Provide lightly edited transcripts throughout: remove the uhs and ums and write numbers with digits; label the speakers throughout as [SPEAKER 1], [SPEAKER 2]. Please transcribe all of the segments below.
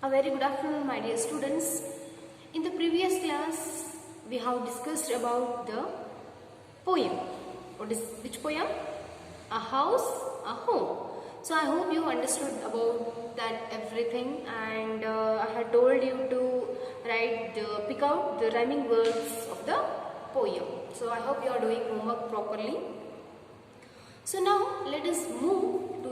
[SPEAKER 1] A very good afternoon, my dear students. In the previous class, we have discussed about the poem. Which poem? A house, a home. So I hope you understood about that everything, and I had told you to pick out the rhyming words of the poem. So I hope you are doing homework properly. So now let us move to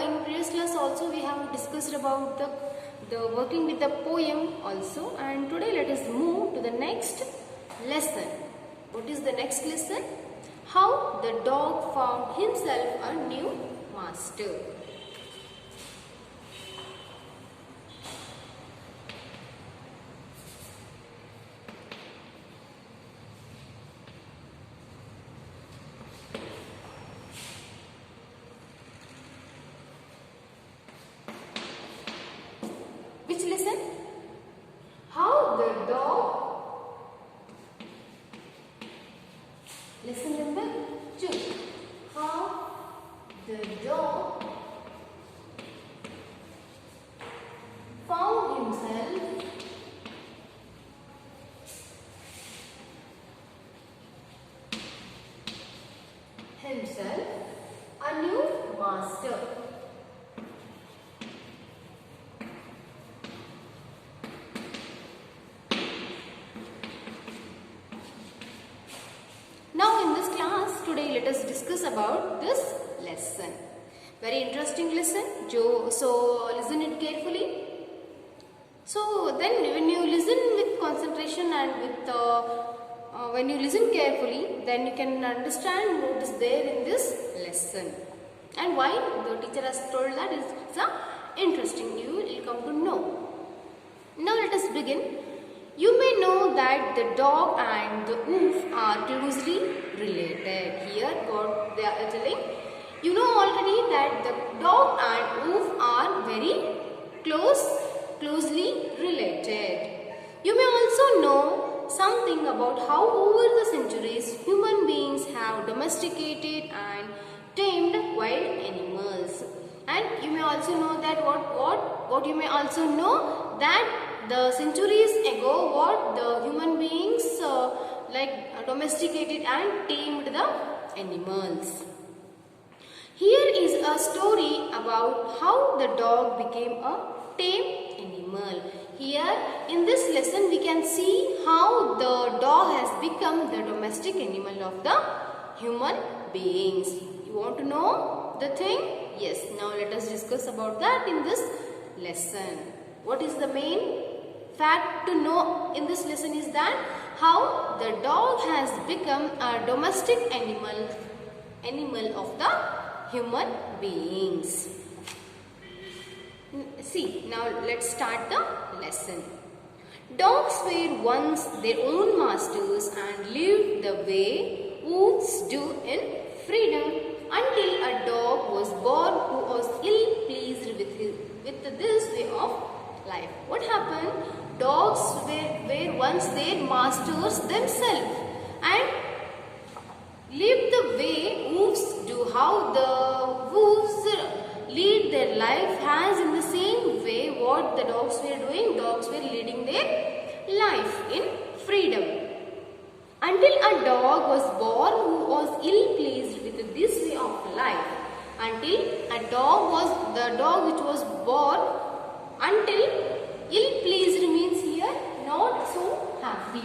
[SPEAKER 1] in previous class also we have discussed about the working with the poem also, and today let us move to the next lesson. What is the next lesson? How the dog found himself a new master. Which lesson? How the dog. Lesson number 2. How the dog found himself a new master. Now in this class, today let us discuss about this lesson. Very interesting lesson. So listen it carefully. So then when you listen with concentration and when you listen carefully, then you can understand what is there in this lesson. And why the teacher has told that it's interesting. You will come to know. Now let us begin. You may know that the dog and the wolf are closely related. Here what they are telling, you know already that the dog and wolf are very closely related. You may also know something about how over the centuries human beings have domesticated and tamed wild animals. And you may also know that what you may also know that the centuries ago what the human beings domesticated and tamed the animals. Here is a story about how the dog became a tame animal. Here in this lesson we can see how the dog has become the domestic animal of the human beings. You want to know the thing? Yes, now let us discuss about that in this lesson. What is the main fact to know in this lesson is that how the dog has become a domestic animal of the human beings. See, now let's start the lesson. Dogs were once their own masters and lived the way wolves do in freedom until a dog was born who was ill pleased with this way of life. What happened? Dogs were once their masters themselves and lived the way wolves do. How the wolves lead their life as in the same way what the dogs were doing. Dogs were leading their life in freedom. Until a dog was born who was ill pleased with this way of life. Until a dog which was born until ill pleased means here not so happy.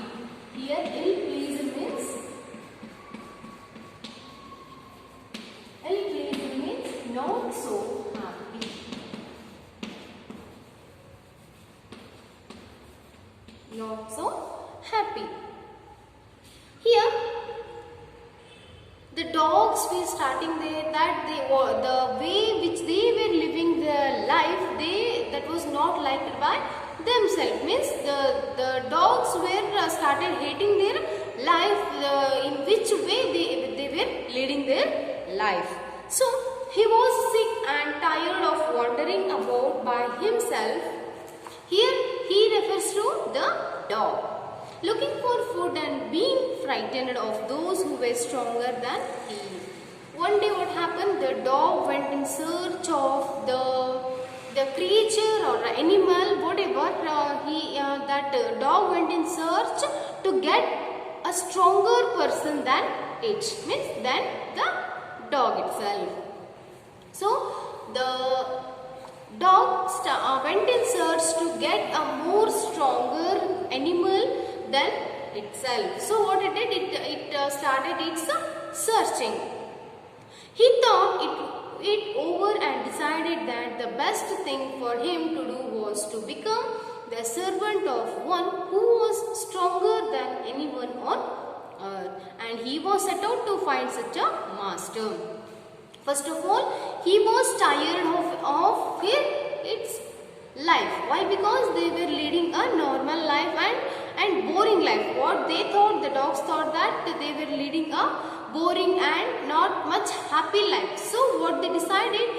[SPEAKER 1] Here ill pleased means not so happy. Not so happy. Here the dogs were starting there that the way which they were living their life that was not liked by themselves. Means the dogs were started hating their life in which way they were leading their life. So he was sick and tired of wandering about by himself. Here he refers to the dog. Looking for food and being frightened of those who were stronger than he. One day what happened? The dog went in search of the creature or animal however, dog went in search to get a stronger person than it, means than the dog itself. So the dog went in search to get a more stronger animal than itself. So what it did, it started its searching. He thought it over and decided that the best thing for him to do was to become the servant of one who was stronger than anyone on earth, and he was set out to find such a master. First of all, he was tired of its life. Why? Because they were leading a normal life and boring life. What they thought, the dogs thought that they were leading a boring and not much happy life. So what they decided,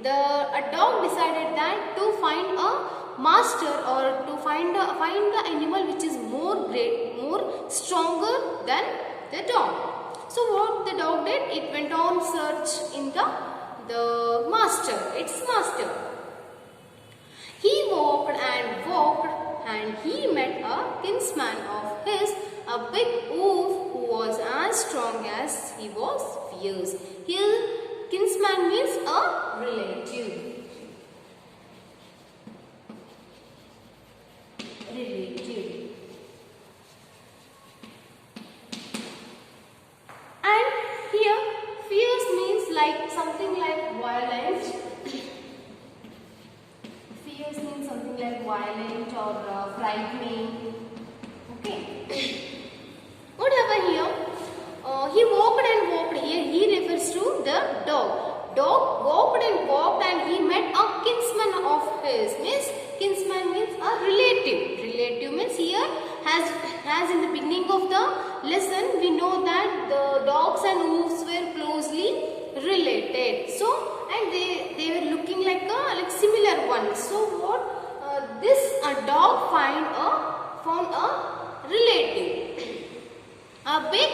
[SPEAKER 1] a dog decided that to find a master, or to find the animal which is more stronger than the dog. So what the dog did, it went on search in the master, its master. He walked and walked, and he met a kinsman of his, a big wolf who was as strong as he was fierce. Here, kinsman means a relative. And here, fierce means like something like violent. Fierce means something like violent or frightening. Okay. Whatever here, he walked and walked. Here he refers to the dog. Dog walked and he met a kinsman of his. Means kinsman means a relative. Relative means here, as in the beginning of the lesson, we know that the dogs and wolves were closely related. So, and they were looking like similar ones. So what this dog found a relative, a big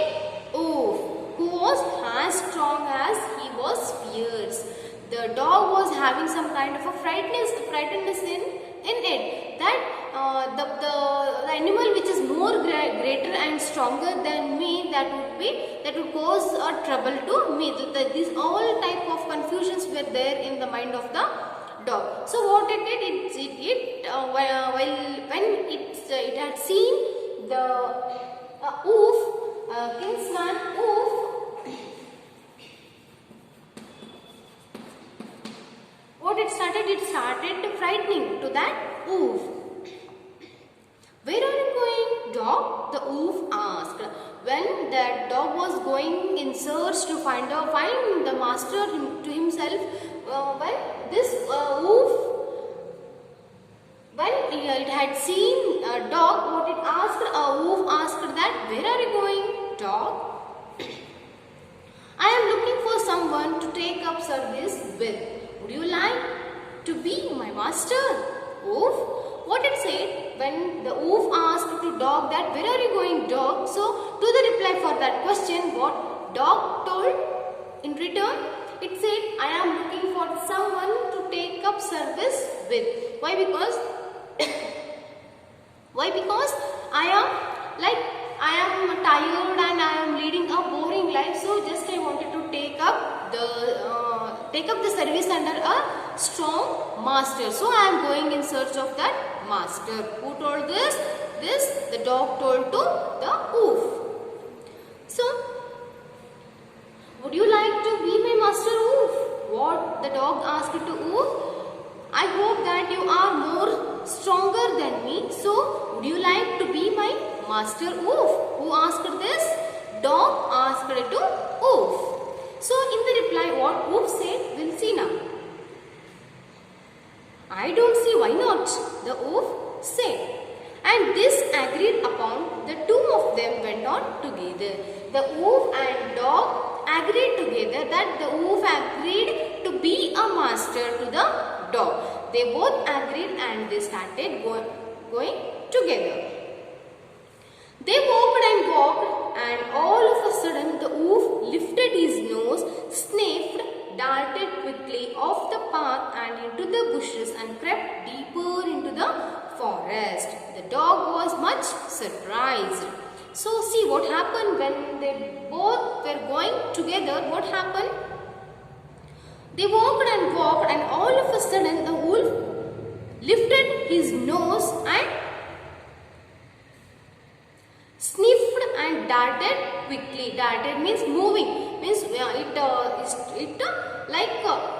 [SPEAKER 1] wolf who was as strong as he was fierce. The dog was having some kind of a frightenness in it, that the animal which is more greater and stronger than me, that would cause a trouble to me. These all type of confusions were there in the mind of the dog. So what it did, when it had seen the wolf, kinsman wolf, what it started frightening to that wolf. Where are you going, dog? The wolf asked. When the dog was going in search to find the master to himself, when this wolf, when it had seen a dog, what it asked, a wolf asked that, where are you going, dog? I am looking for someone to take up service with. Would you like to be my master, wolf? What it said, when the wolf asked to dog that, where are you going, dog? So to the reply for that question, what dog told in return, it said, I am looking for someone to take up service with. Why? Because I am tired and I am leading a boring life. So just I wanted to take up the service under a strong master. So I am going in search of that master. Who told this? The dog told to the wolf. So, would you like to be my master, wolf? What the dog asked to wolf? I hope that you are more stronger than me. So, would you like to be my master, wolf? Who asked this? Dog asked it to wolf. So, in the reply, what wolf said, we'll see now. I don't see why not, the wolf said. And this agreed upon, the two of them went on together. The wolf and dog agreed together that the wolf agreed to be a master to the dog. They both agreed and they started going together. They walked and walked, and all of a sudden the wolf lifted his nose, sniffed, darted quickly off the path and into the bushes and crept deeper into the forest. forest. The dog was much surprised. So see what happened when they both were going together. What happened? They walked and walked, and all of a sudden the wolf lifted his nose and sniffed and darted quickly. Darted means moving. Means it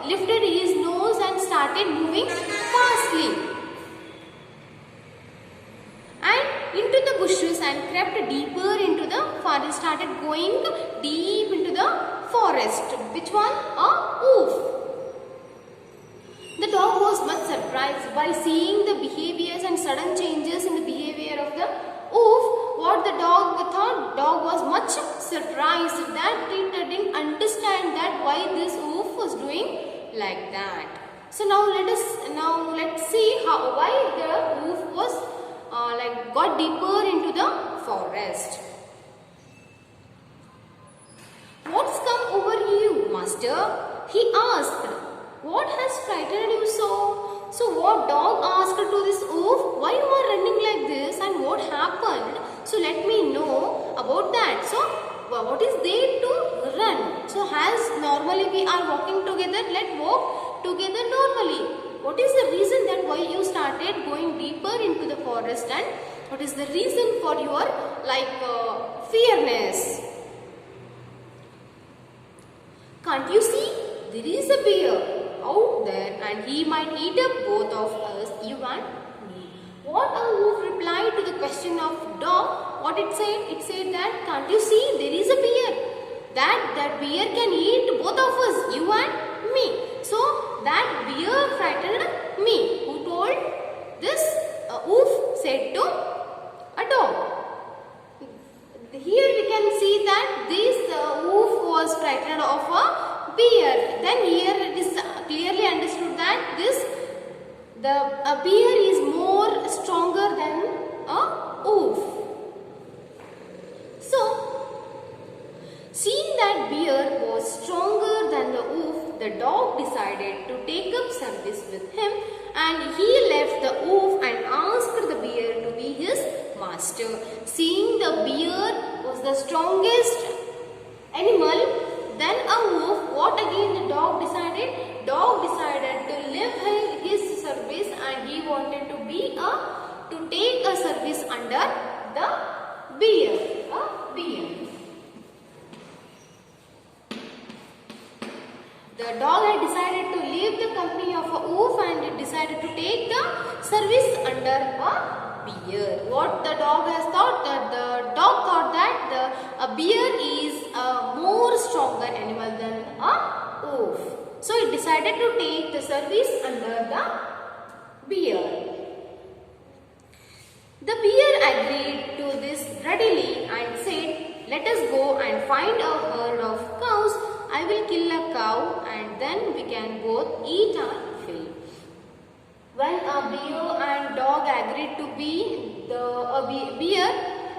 [SPEAKER 1] lifted his nose and started moving fastly. And into the bushes and crept deeper into the forest. Started going deep into the forest. Which one? A wolf. The dog was much surprised by seeing the behaviors and sudden changes in the behavior of the wolf. What the dog thought? Dog was much surprised that it didn't understand that why this wolf was doing like that. So now let's see why the wolf was got deeper into the forest. What's come over you, master? He asked. What has frightened you so? So what dog asked to this wolf, why you are running like this and what happened? So let me know about that. So what is there to run? So as normally we are walking together, let's walk together normally. What is the reason that why you started going deeper into the forest, and what is the reason for your fearness? Can't you see? There is a bear out there and he might eat up both of us, you and me. What a wolf replied to the question of dog. What it said? It said that, can't you see? There is a bear. That bear can eat both of us, you and me. So that bear frightened me. Who told this? Wolf said to a dog. Here we can see that this wolf was frightened of a bear. Then here it is clearly understood that a bear is more stronger than a wolf. So, seeing that bear was stronger than the wolf, the dog decided to take up service with him, and he left the wolf and asked the bear to be his master. Seeing the bear was the strongest animal than a wolf, what again the dog decided? Dog decided to leave his service, and he wanted to take a service under the bear. The dog had decided to leave the company of a wolf and decided to take the service under a bear. What the dog has thought? That the dog thought that a bear is a more stronger animal than a wolf. So it decided to take the service under the bear. The bear agreed to this readily and said, let us go and find a herd of cows. I will kill a cow and then we can both eat our fill. When a bear and dog agreed to be, bear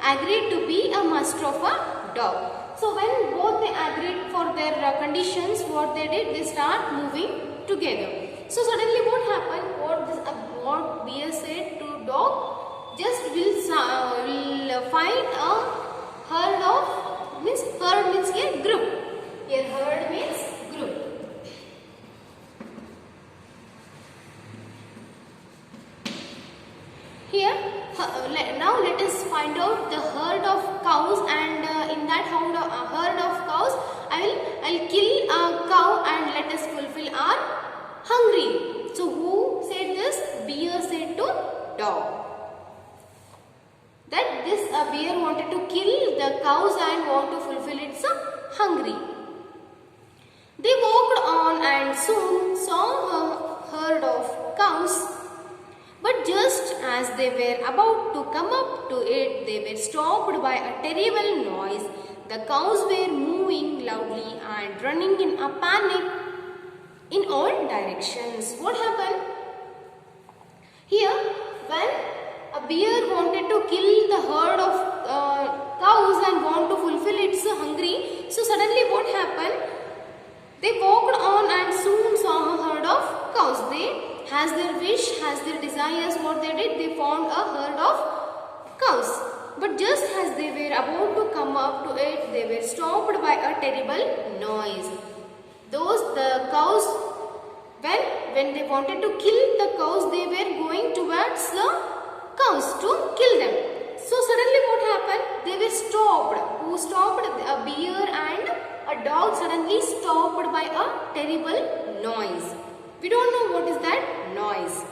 [SPEAKER 1] agreed to be a master of a dog. So when both they agreed for their conditions, what they did, they start moving together. So suddenly what happened? What bear said to dog? Just will find a herd of, herd means here group. Here herd means group. Here now let us find out the herd of cows, and in that herd of cows I'll kill a cow and let us fulfill our hungry. So who said this? Bear said to dog. That this bear wanted to kill the cows and want to fulfill its hungry. They walked on and soon saw a herd of cows. But just as they were about to come up to it, they were stopped by a terrible noise. The cows were moving loudly and running in a panic in all directions. What happened? Here, when a bear wanted to kill the herd of cows and want to fulfill its hungry, so suddenly what happened? They walked on and soon saw a herd of cows. They has their wish, has their desires, what they did, they found a herd of cows. But just as they were about to come up to it, they were stopped by a terrible noise. The cows, when they wanted to kill the cows, they were going towards the cows to kill them. So suddenly what happened? They were stopped. Who stopped? A bear and a dog suddenly stopped by a terrible noise. We don't know what is that noise.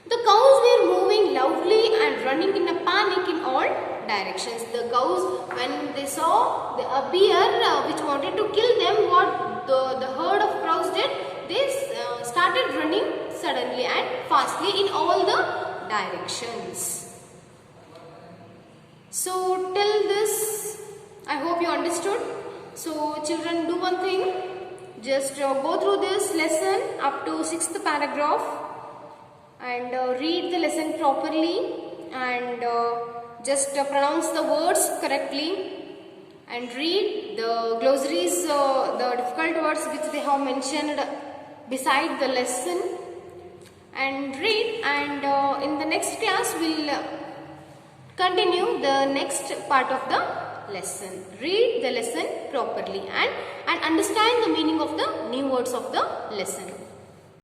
[SPEAKER 1] The cows were moving loudly and running in a panic in all directions. The cows, when they saw a bear which wanted to kill them, what the herd of cows did? They started running suddenly and fastly in all the directions. So till this, I hope you understood. So children, do one thing. Just go through this lesson up to 6th paragraph and read the lesson properly and just pronounce the words correctly and read the glossaries, the difficult words which they have mentioned beside the lesson, and read, and in the next class we will continue the next part of the lesson. Read the lesson properly and understand the meaning of the new words of the lesson.